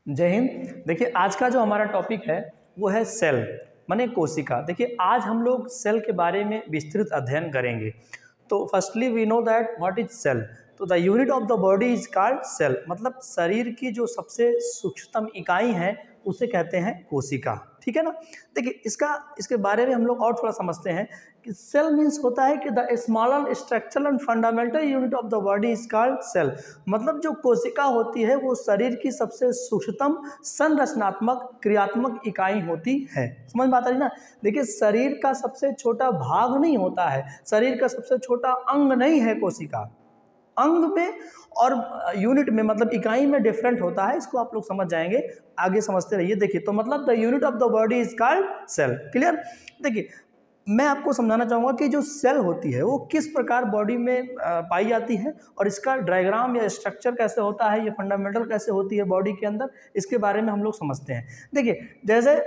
जय हिंद। देखिए आज का जो हमारा टॉपिक है वो है सेल माने कोशिका। देखिए आज हम लोग सेल के बारे में विस्तृत अध्ययन करेंगे। तो firstly we know that what is cell. तो the unit of the body is called cell, मतलब शरीर की जो सबसे सूक्ष्मतम इकाई है उसे कहते हैं कोशिका। ठीक है ना। देखिए इसके बारे में हम लोग और थोड़ा समझते हैं कि सेल मीन्स होता है कि the smaller structural and fundamental unit of the body is called cell. मतलब जो कोशिका होती है वो शरीर की सबसे सूक्ष्मतम संरचनात्मक क्रियात्मक इकाई होती है। समझ में आता है ना। देखिए शरीर का सबसे छोटा भाग नहीं होता है, शरीर का सबसे छोटा अंग नहीं है कोशिका। अंग में और यूनिट में मतलब इकाई में डिफरेंट होता है, इसको आप लोग समझ जाएंगे, आगे समझते रहिए। देखिए तो मतलब the unit of the body is called cell. Clear. देखिए मैं आपको समझाना चाहूँगा कि जो सेल होती है वो किस प्रकार बॉडी में पाई जाती है और इसका डायग्राम या स्ट्रक्चर कैसे होता है, ये फंडामेंटल कैसे होती है बॉडी के अंदर, इसके बारे में हम लोग समझते हैं। देखिए जैसे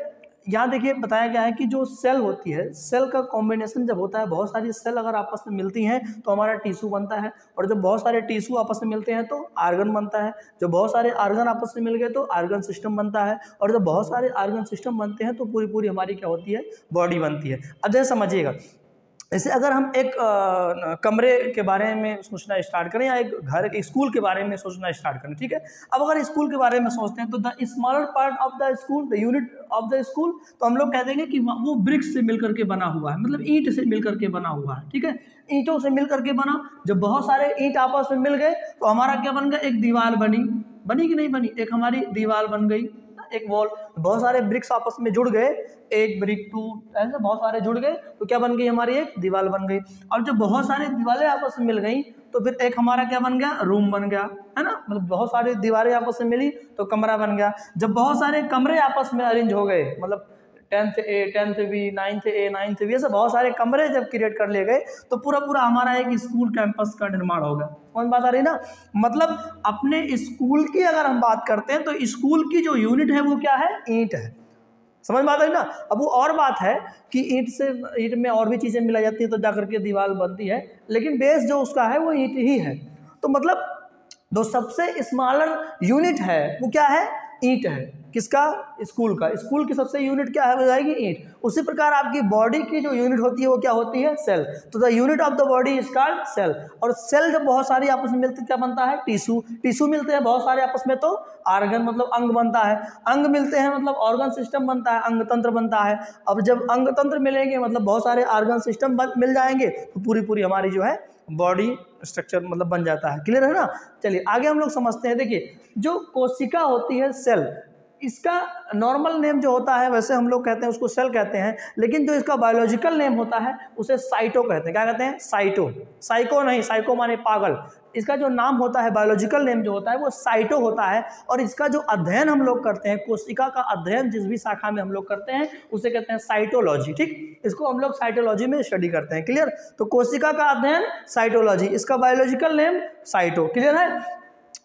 यहाँ देखिए बताया गया है कि जो सेल होती है, सेल का कॉम्बिनेशन जब होता है, बहुत सारी सेल अगर आपस में मिलती हैं तो हमारा टिश्यू बनता है, और जब बहुत सारे टिश्यू आपस में मिलते हैं तो आर्गन बनता है, जब बहुत सारे आर्गन आपस में मिल गए तो आर्गन सिस्टम बनता है, और जब बहुत सारे आर्गन सिस्टम बनते हैं तो पूरी पूरी हमारी क्या होती है, बॉडी बनती है। अब जैसे समझिएगा, जैसे अगर हम एक कमरे के बारे में सोचना स्टार्ट करें या एक स्कूल के बारे में सोचना स्टार्ट करें, ठीक है। अब अगर स्कूल के बारे में सोचते हैं तो the smaller part of the school, the unit of the school, तो हम लोग कह देंगे कि वो ब्रिक्स से मिलकर के बना हुआ है, मतलब ईंट से मिलकर के बना हुआ है। ठीक है, ईंटों से मिलकर के बना। जब बहुत सारे ईंट आपस में मिल गए तो हमारा क्या बन गया, एक दीवार बनी कि नहीं बनी, एक हमारी दीवार बन गई, एक वॉल। बहुत सारे ब्रिक्स आपस में जुड़ गए, एक ब्रिक टू, ऐसे बहुत सारे जुड़ गए तो क्या बन गई, हमारी एक दीवार बन गई। और जब बहुत सारी दीवारें आपस में मिल गई तो फिर एक हमारा क्या बन गया, रूम बन गया, है ना। मतलब बहुत सारी दीवारें आपस में मिली तो कमरा बन गया। जब बहुत सारे कमरे आपस में अरेंज हो गए, मतलब 10th A 10th B 9th A 9th B, ऐसे बहुत सारे कमरे जब क्रिएट कर लिए गए तो पूरा पूरा हमारा एक स्कूल कैंपस का निर्माण हो गया। कौन बात आ रही ना। मतलब अपने स्कूल की अगर हम बात करते हैं तो स्कूल की जो यूनिट है वो क्या है, ईंट है। समझ में आता है ना। अब वो और बात है कि ईंट में और भी चीज़ें मिलाई जाती है तो जाकर के दीवार बनती है, लेकिन बेस जो उसका है वो ईंट ही है। तो मतलब जो सबसे स्मॉलर यूनिट है वो क्या है, ईंट है। किसका, स्कूल का। स्कूल की सबसे यूनिट क्या है, हो जाएगी ईंट। उसी प्रकार आपकी बॉडी की जो यूनिट होती है वो क्या होती है, सेल। तो the unit of the body is called cell. और सेल जब बहुत सारी आपस में मिलती क्या बनता है, टिश्यू मिलते हैं बहुत सारे आपस में तो आर्गन मतलब अंग बनता है, अंग मिलते हैं मतलब ऑर्गन सिस्टम बनता है, अंग तंत्र बनता है। अब जब अंग तंत्र मिलेंगे मतलब बहुत सारे आर्गन सिस्टम मिल जाएंगे तो पूरी पूरी हमारी जो है बॉडी स्ट्रक्चर मतलब बन जाता है। क्लियर है ना। चलिए आगे हम लोग समझते हैं। देखिए जो कोशिका होती है सेल, इसका नॉर्मल नेम जो होता है वैसे हम लोग कहते हैं उसको सेल कहते हैं, लेकिन जो इसका बायोलॉजिकल नेम होता है उसे साइटो कहते हैं। क्या कहते हैं, साइटो। साइको नहीं, साइको माने पागल। इसका जो नाम होता है, बायोलॉजिकल नेम जो होता है वो साइटो होता है। और इसका जो अध्ययन हम लोग करते हैं, कोशिका का अध्ययन जिस भी शाखा में हम लोग करते हैं उसे कहते हैं साइटोलॉजी। ठीक, इसको हम लोग साइटोलॉजी में स्टडी करते हैं। क्लियर। तो कोशिका का अध्ययन साइटोलॉजी, इसका बायोलॉजिकल नेम साइटो। क्लियर है।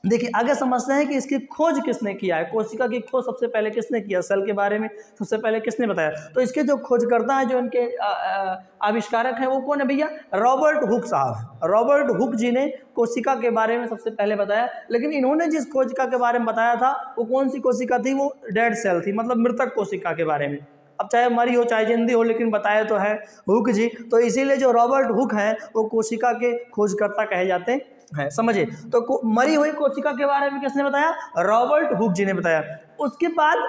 देखिए आगे समझते हैं कि इसकी खोज किसने किया है। कोशिका की खोज सबसे पहले किसने किया, सेल के बारे में सबसे पहले किसने बताया। तो इसके जो खोजकर्ता हैं, जो इनके आविष्कारक हैं वो कौन है भैया, रॉबर्ट हुक साहब। रॉबर्ट हुक जी ने कोशिका के बारे में सबसे पहले बताया। लेकिन इन्होंने जिस कोशिका के बारे में बताया था वो कौन सी कोशिका थी, वो डेड सेल थी, मतलब मृतक कोशिका के बारे में। अब चाहे मरी हो चाहे जिंदी हो, लेकिन बताया तो है हुक जी। तो इसीलिए जो रॉबर्ट हुक हैं वो कोशिका के खोजकर्ता कहे जाते हैं। समझिए, तो मरी हुई कोशिका के बारे में किसने बताया, रॉबर्ट हुक जी ने बताया। उसके बाद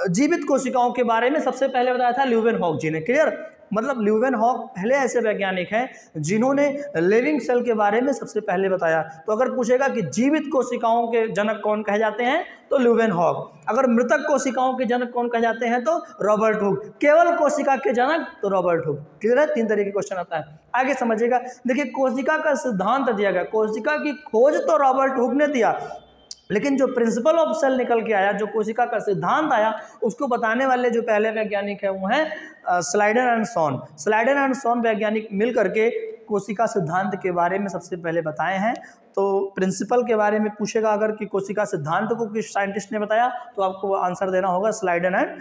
जीवित कोशिकाओं के बारे में सबसे पहले बताया था ल्यूवेनहॉक जी ने। क्लियर। मतलब ल्यूवेनहॉक पहले ऐसे वैज्ञानिक हैं जिन्होंने लिविंग सेल के बारे में सबसे पहले बताया। तो अगर पूछेगा कि जीवित कोशिकाओं के जनक कौन कहे जाते हैं तो ल्यूवेनहॉक, अगर मृतक कोशिकाओं के जनक कौन कहे जाते हैं तो रॉबर्ट हुक, केवल कोशिका के जनक तो रॉबर्ट हुक। क्लियर है। 3 तरीके के क्वेश्चन आता है, आगे समझिएगा। देखिए कोशिका का सिद्धांत दिया गया, कोशिका की खोज तो रॉबर्ट हुक ने दिया, लेकिन जो प्रिंसिपल ऑफ सेल निकल के आया, जो कोशिका का सिद्धांत आया, उसको बताने वाले जो पहले वैज्ञानिक हैं वो हैं Schleiden and Schwann. Schleiden and Schwann वैज्ञानिक मिल करके कोशिका सिद्धांत के बारे में सबसे पहले बताए हैं। तो प्रिंसिपल के बारे में पूछेगा अगर कि कोशिका सिद्धांत को किस साइंटिस्ट ने बताया, तो आपको आंसर देना होगा स्लाइडन एंड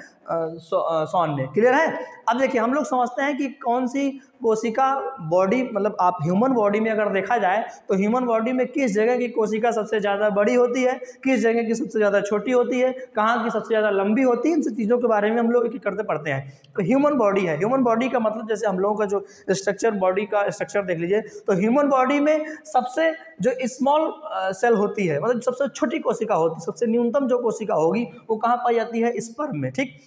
सॉन ने। क्लियर है। अब देखिए हम लोग समझते हैं कि कौन सी कोशिका बॉडी, मतलब आप ह्यूमन बॉडी में अगर देखा जाए तो ह्यूमन बॉडी में किस जगह की कोशिका सबसे ज़्यादा बड़ी होती है, किस जगह की सबसे ज़्यादा छोटी होती है, कहाँ की सबसे ज़्यादा लंबी होती है, इन सब चीज़ों के बारे में हम लोग एक एक करते पढ़ते हैं। तो ह्यूमन बॉडी है, ह्यूमन बॉडी का मतलब जैसे हम लोगों का जो स्ट्रक्चर, बॉडी का स्ट्रक्चर देख लीजिए, तो ह्यूमन बॉडी में सबसे जो स्मॉल सेल होती है, मतलब सबसे छोटी कोशिका होती है, सबसे न्यूनतम जो कोशिका होगी वो कहाँ पाई जाती है, स्पर्म में। ठीक,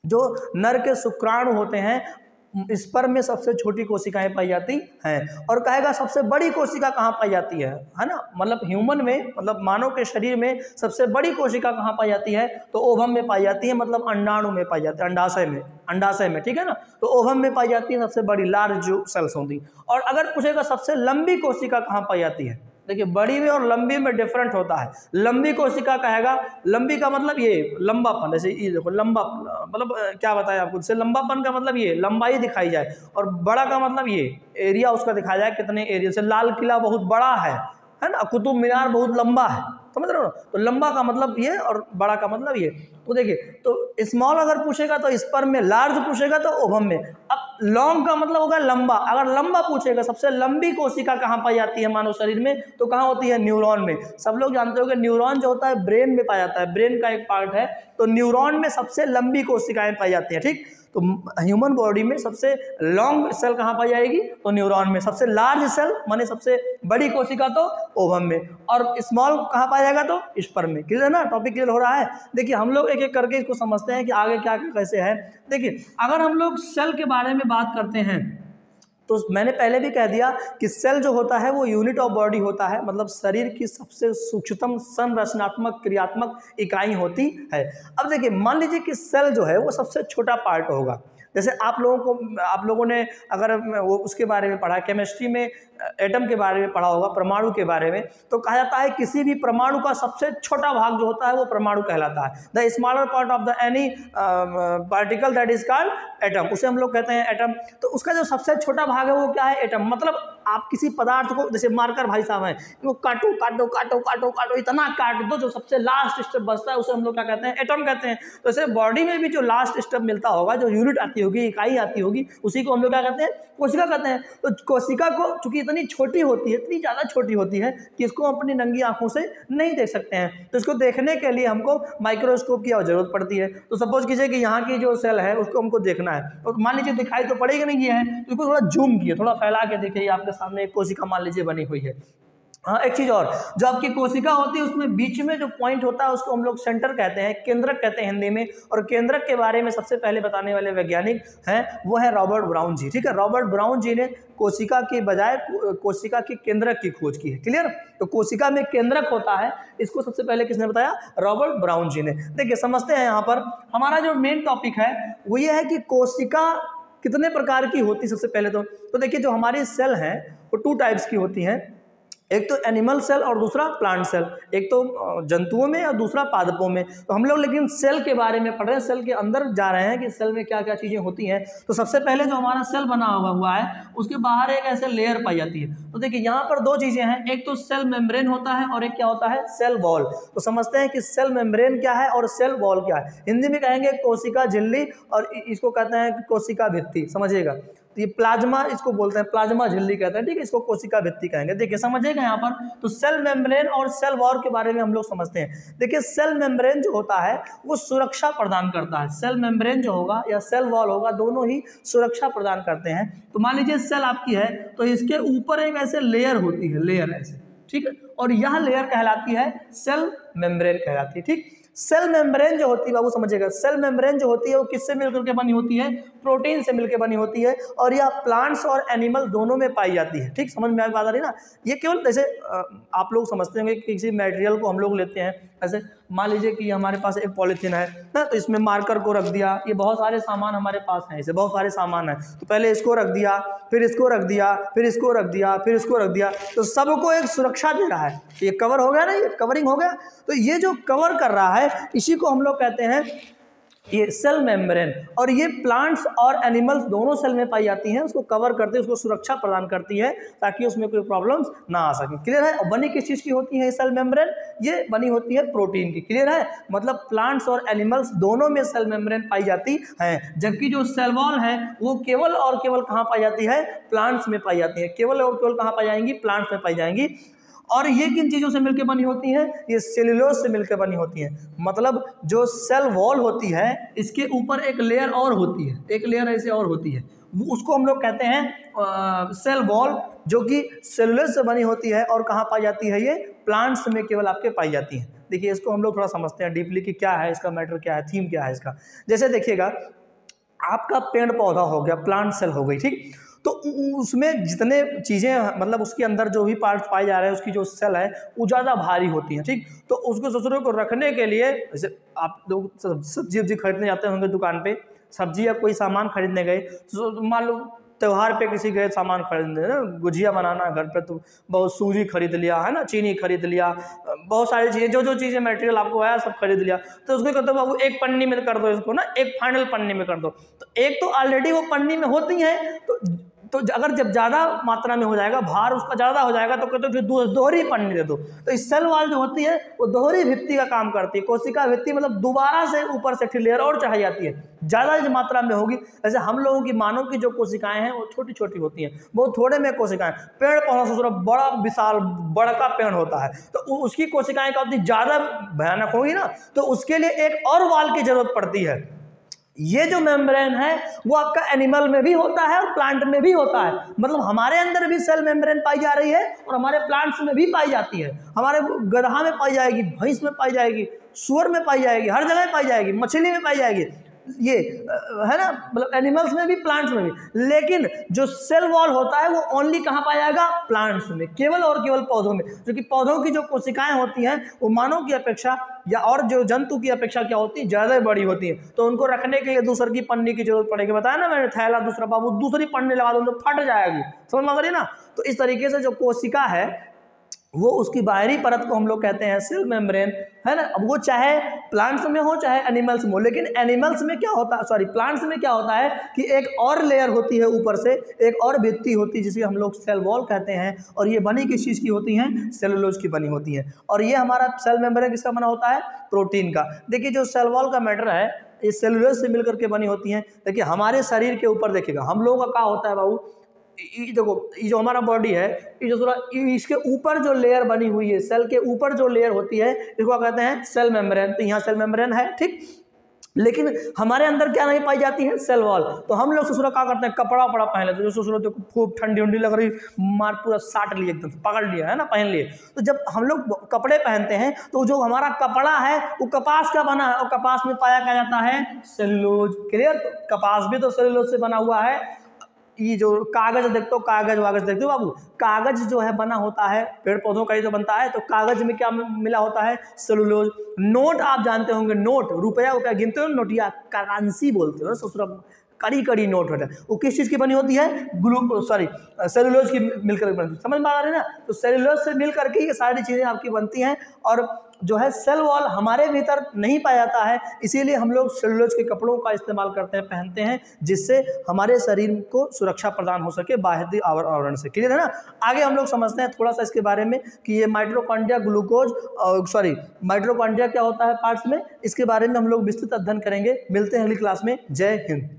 जो नर के शुक्राणु होते हैं स्पर्म में सबसे छोटी कोशिकाएं पाई जाती हैं। और कहेगा सबसे बड़ी कोशिका कहाँ पाई जाती है ना, मतलब ह्यूमन में, मतलब मानव के शरीर में सबसे बड़ी कोशिका कहाँ पाई जाती है, तो ओवम में पाई जाती है, मतलब अंडाणु में पाई जाती है, अंडाशय में। ठीक है ना, तो ओवम में पाई जाती है सबसे बड़ी लार्ज जो सेल्स होती। और अगर पूछेगा सबसे लंबी कोशिका कहाँ पाई जाती है, देखिए बड़ी में और लंबी में डिफरेंट होता है। लंबी कोशिका कहेगा, लंबी का मतलब ये लंबापन, जैसे ये देखो लंबा, मतलब क्या बताया आपको, जैसे लंबापन का मतलब ये लंबाई दिखाई जाए, और बड़ा का मतलब ये एरिया उसका दिखाया जाए, कितने एरिया से। लाल किला बहुत बड़ा है ना, कुतुब मीनार बहुत लंबा है, समझ रहे हो। तो लंबा का मतलब ये और बड़ा का मतलब ये। तो देखिए, तो स्मॉल अगर पूछेगा तो स्पर्म में, लार्ज पूछेगा तो ओवम में। अब लॉन्ग का मतलब होगा लंबा। अगर लंबा पूछेगा सबसे लंबी कोशिका कहाँ पाई जाती है मानव शरीर में, तो कहाँ होती है, न्यूरॉन में। सब लोग जानते हो कि न्यूरॉन जो होता है ब्रेन में पाया जाता है, ब्रेन का एक पार्ट है, तो न्यूरॉन में सबसे लंबी कोशिकाएं पाई जाती है। ठीक, तो ह्यूमन बॉडी में सबसे लॉन्ग सेल कहाँ पाई जाएगी, तो न्यूरॉन में। सबसे लार्ज सेल माने सबसे बड़ी कोशिका तो ओवम में, और स्मॉल कहाँ पाया जाएगा, तो स्पर्म में। क्लियर है ना, टॉपिक क्लियर हो रहा है। देखिए हम लोग एक एक करके इसको समझते हैं कि आगे क्या कैसे है। देखिए अगर हम लोग सेल के बारे में बात करते हैं, तो मैंने पहले भी कह दिया कि सेल जो होता है वो यूनिट ऑफ बॉडी होता है, मतलब शरीर की सबसे सूक्ष्मतम संरचनात्मक क्रियात्मक इकाई होती है। अब देखिए मान लीजिए कि सेल जो है वो सबसे छोटा पार्ट होगा। जैसे आप लोगों ने अगर वो उसके बारे में पढ़ा, केमिस्ट्री में एटम के बारे में पढ़ा होगा, परमाणु के बारे में, तो कहा जाता है किसी भी परमाणु का सबसे छोटा भाग जो होता है वो परमाणु कहलाता है। The smaller part of the any particle that is called atom, उसे हम लोग कहते हैं एटम। तो उसका जो सबसे छोटा भाग है वो क्या है, एटम। मतलब आप किसी पदार्थ को, जैसे मार्कर भाई साहब हैं, वो काटो काटो काटो काटो काटो इतना काट दो, जो सबसे लास्ट स्टेप बचता है उसे हम लोग क्या कहते हैं, एटम कहते हैं। तो ऐसे बॉडी में भी जो लास्ट स्टेप मिलता होगा, जो यूनिट आती होगी, इकाई आती होगी, उसी को हम लोग क्या कहते हैं, कोशिका कहते हैं। तो कोशिका को चूंकि इतनी छोटी होती है, इतनी ज़्यादा छोटी होती है कि इसको अपनी नंगी आंखों से नहीं देख सकते हैं, तो इसको देखने के लिए हमको माइक्रोस्कोप की जरूरत पड़ती है। तो सपोज कीजिए कि यहाँ की जो सेल है उसको हमको देखना है, और मान लीजिए दिखाई तो पड़ेगा नहीं ये है, तो इसको थोड़ा जूम किए, थोड़ा फैला के देखिए, आपके सामने एक कोशिका मान लीजिए बनी हुई है। हाँ, एक चीज और, जो आपकी कोशिका होती है उसमें बीच में जो पॉइंट होता है उसको हम लोग सेंटर कहते हैं, केंद्रक कहते हैं हिंदी में। और केंद्रक के बारे में सबसे पहले बताने वाले वैज्ञानिक हैं वो है रॉबर्ट ब्राउन जी। ठीक है, रॉबर्ट ब्राउन जी ने कोशिका के बजाय कोशिका के केंद्रक की खोज की है। क्लियर। तो कोशिका में केंद्रक होता है, इसको सबसे पहले किसने बताया, रॉबर्ट ब्राउन जी ने। देखिए समझते हैं, यहाँ पर हमारा जो मेन टॉपिक है वो ये है कि कोशिका कितने प्रकार की होती है। सबसे पहले तो देखिए जो हमारी सेल हैं वो 2 टाइप्स की होती हैं, एक तो एनिमल सेल और दूसरा प्लांट सेल। एक तो जंतुओं में और दूसरा पादपों में। तो हम लोग लेकिन सेल के बारे में पढ़ रहे हैं, सेल के अंदर जा रहे हैं कि सेल में क्या क्या चीज़ें होती हैं। तो सबसे पहले जो हमारा सेल बना हुआ है उसके बाहर एक ऐसे लेयर पाई जाती है। तो देखिए यहाँ पर 2 चीज़ें हैं, एक तो सेल मेम्ब्रेन होता है और एक क्या होता है, सेल वॉल। तो समझते हैं कि सेल मेम्ब्रेन क्या है और सेल वॉल क्या है। हिंदी में कहेंगे कोशिका झिल्ली, और इसको कहते हैं कोशिका भित्ति, समझिएगा। तो ये प्लाज्मा इसको बोलते हैं, प्लाज्मा झिल्ली कहते हैं। ठीक है, इसको कोशिका भित्ति कहेंगे। देखिए समझिएगा यहाँ पर, तो सेल मेम्ब्रेन और सेल वॉल के बारे में हम लोग समझते हैं। देखिए सेल मेम्ब्रेन जो होता है वो सुरक्षा प्रदान करता है। सेल मेम्ब्रेन जो होगा या सेल वॉल होगा, दोनों ही सुरक्षा प्रदान करते हैं। तो मान लीजिए सेल आपकी है, तो इसके ऊपर एक ऐसे लेयर होती है, लेयर ऐसे, ठीक है, और यह लेयर कहलाती है सेल मेम्ब्रेन कहलाती है। ठीक, सेल मेम्ब्रेन जो होती है बाबू समझिएगा, सेल मेम्ब्रेन जो होती है वो किससे मिलकर के बनी होती है, प्रोटीन से मिलकर बनी होती है, और यह प्लांट्स और एनिमल दोनों में पाई जाती है। ठीक, समझ में बात आ रही ना। ये केवल जैसे आप लोग समझते होंगे कि किसी मटेरियल को हम लोग लेते हैं, ऐसे मान लीजिए कि हमारे पास एक पॉलीथीन है ना, तो इसमें मार्कर को रख दिया, ये बहुत सारे सामान हमारे पास हैं, ऐसे बहुत सारे सामान हैं। तो पहले इसको रख दिया, फिर इसको रख दिया, फिर इसको रख दिया, फिर इसको रख दिया, तो सबको एक सुरक्षा दे रहा है। ये कवर हो गया ना, ये कवरिंग हो गया। तो ये जो कवर कर रहा है इसी को हम लोग कहते हैं ये सेल मेम्ब्रेन, और ये प्लांट्स और एनिमल्स दोनों सेल में पाई जाती हैं, उसको कवर करती है, उसको सुरक्षा प्रदान करती है ताकि उसमें कोई प्रॉब्लम्स ना आ सके। क्लियर है? और बनी किस चीज़ की होती है सेल मेम्ब्रेन? ये बनी होती है प्रोटीन की। क्लियर है? मतलब प्लांट्स और एनिमल्स दोनों में सेल मेम्ब्रेन पाई जाती है, जबकि जो सेल वॉल है वो केवल और केवल कहाँ पाई जाती है? प्लांट्स में पाई जाती है। केवल और केवल कहाँ पाई जाएंगी? प्लांट्स में पाई जाएंगी। और ये किन चीज़ों से मिलकर बनी होती हैं? ये सेल्यूलोज से मिलकर बनी होती हैं। मतलब जो सेल वॉल होती है इसके ऊपर एक लेयर और होती है, एक लेयर ऐसे और होती है, उसको हम लोग कहते हैं सेल वॉल, जो कि सेल्यूलोज से बनी होती है। और कहाँ पाई जाती है? ये प्लांट्स में केवल आपके पाई जाती है। देखिए इसको हम लोग थोड़ा समझते हैं डीपली कि क्या है इसका मैटर, क्या है थीम, क्या है इसका। जैसे देखिएगा, आपका पेड़ पौधा हो गया, प्लांट सेल हो गई, ठीक, तो उसमें जितने चीज़ें, मतलब उसके अंदर जो भी पार्ट्स पाए जा रहे हैं, उसकी जो सेल है वो ज़्यादा भारी होती है, ठीक। तो उसको दूसरों को रखने के लिए, जैसे आप लोग सब्जी वब्जी खरीदने जाते होंगे दुकान पे, सब्जी या कोई सामान खरीदने गए, तो मान लो त्यौहार पे किसी गए सामान खरीदने ना, गुजिया बनाना घर पे, तो बहुत सूजी खरीद लिया है ना, चीनी खरीद लिया, बहुत सारी चीज़ें, जो जो चीज़ें मटेरियल आपको आया सब खरीद लिया। तो उसको कहते हो बाबू एक पन्नी में कर दो इसको ना, एक फाइनल पन्नी में कर दो। तो एक तो ऑलरेडी वो पन्नी में होती है, तो अगर जब ज़्यादा मात्रा में हो जाएगा, भार उसका ज़्यादा हो जाएगा, तो कहते हो जो दोहरी पन्नी दे दो। तो इस सेल वॉल जो होती है वो दोहरी भित्ति का काम करती है। कोशिका भित्ति मतलब दोबारा से ऊपर से एक लेयर और चढ़ाई जाती है, ज़्यादा मात्रा में होगी। जैसे हम लोगों की मानव की जो कोशिकाएं हैं वो छोटी छोटी होती हैं, बहुत थोड़े में कोशिकाएं। पेड़ पौधा से थोड़ा बड़ा विशाल बड़का पेड़ होता है, तो उसकी कोशिकाएं काफ़ी ज़्यादा भयानक होगी ना, तो उसके लिए एक और वॉल की जरूरत पड़ती है। ये जो मेम्ब्रेन है वो आपका एनिमल में भी होता है और प्लांट में भी होता है। मतलब हमारे अंदर भी सेल मेम्ब्रेन पाई जा रही है और हमारे प्लांट्स में भी पाई जाती है। हमारे गधा में पाई जाएगी, भैंस में पाई जाएगी, सूअर में पाई जाएगी, हर जगह पाई जाएगी, मछली में पाई जाएगी, ये है ना, मतलब एनिमल्स में भी प्लांट्स में भी। लेकिन जो सेल वॉल होता है वो ओनली कहाँ पाया जाएगा? प्लांट्स में, केवल और केवल पौधों में। क्योंकि पौधों की जो कोशिकाएं होती हैं वो मानव की अपेक्षा या और जो जंतु की अपेक्षा क्या होती है? ज़्यादा बड़ी होती है। तो उनको रखने के लिए दूसर की पन्नी की जरूरत पड़ेगी। बताया ना मैंने, थैला दूसरा बाबू दूसरी पन्नी लगा दो तो फट जाएगी, समझ में आ रही ना। तो इस तरीके से जो कोशिका है वो उसकी बाहरी परत को हम लोग कहते हैं सेल मेम्ब्रेन, है ना। अब वो चाहे प्लांट्स में हो चाहे एनिमल्स में हो, लेकिन एनिमल्स में क्या होता है, सॉरी प्लांट्स में क्या होता है कि एक और लेयर होती है ऊपर से, एक और भित्ति होती है जिसे हम लोग सेल वॉल कहते हैं। और ये बनी किस चीज़ की होती हैं? सेलुलोज की बनी होती है। और ये हमारा सेल मेम्ब्रेन किसका बना होता है? प्रोटीन का। देखिए जो सेल वॉल का मैटर है ये सेलुलोज से मिलकर के बनी होती हैं। देखिए हमारे शरीर के ऊपर देखिएगा, हम लोगों का क्या होता है बाबू, देखो ये जो हमारा बॉडी है, ये जो थोड़ा इसके ऊपर जो लेयर बनी हुई है, सेल के ऊपर जो लेयर होती है इसको कहते हैं सेल मेम्ब्रेन। तो यहाँ सेल मेम्ब्रेन है, ठीक। लेकिन हमारे अंदर क्या नहीं पाई जाती है? Cell wall. तो हम लोग ससुरा क्या करते हैं? कपड़ा वपड़ा पहन लेते हैं। जो ससुरा देखो खूब ठंडी उंडी लग रही, मार पूरा साट लिए, एकदम पकड़ लिया, है ना, पहन लिए। तो जब हम लोग कपड़े पहनते हैं तो जो हमारा कपड़ा है वो कपास का बना है, और कपास में पाया क्या जाता है? सेलुलोज। क्लियर? तो कपास भी तो सेलुलोज से बना हुआ है। ये जो कागज देखते हो, कागज वागज देखते हो बाबू, कागज जो है बना होता है पेड़ पौधों का ही जो बनता है, तो कागज में क्या मिला होता है? सेलुलोज। नोट आप जानते होंगे, नोट रुपया रुपया गिनते हो, नोटिया करेंसी बोलते हो ससुरा, कड़ी कड़ी नोट होता है, वो किस चीज़ की बनी होती है? सेलुलोज की मिलकर बनती है। समझ में आ रही है ना। तो सेलुलोज से मिल करके ये सारी चीज़ें आपकी बनती हैं। और जो है सेल वॉल हमारे भीतर नहीं पाया जाता है, इसीलिए हम लोग सेलुलोज के कपड़ों का इस्तेमाल करते हैं, पहनते हैं, जिससे हमारे शरीर को सुरक्षा प्रदान हो सके बाहरी आवरण से। क्लियर है ना। आगे हम लोग समझते हैं थोड़ा सा इसके बारे में कि ये माइटोकॉन्ड्रिया ग्लूकोज माइटोकॉन्ड्रिया क्या होता है पार्ट्स में, इसके बारे में हम लोग विस्तृत अध्ययन करेंगे। मिलते हैं अगली क्लास में। जय हिंद।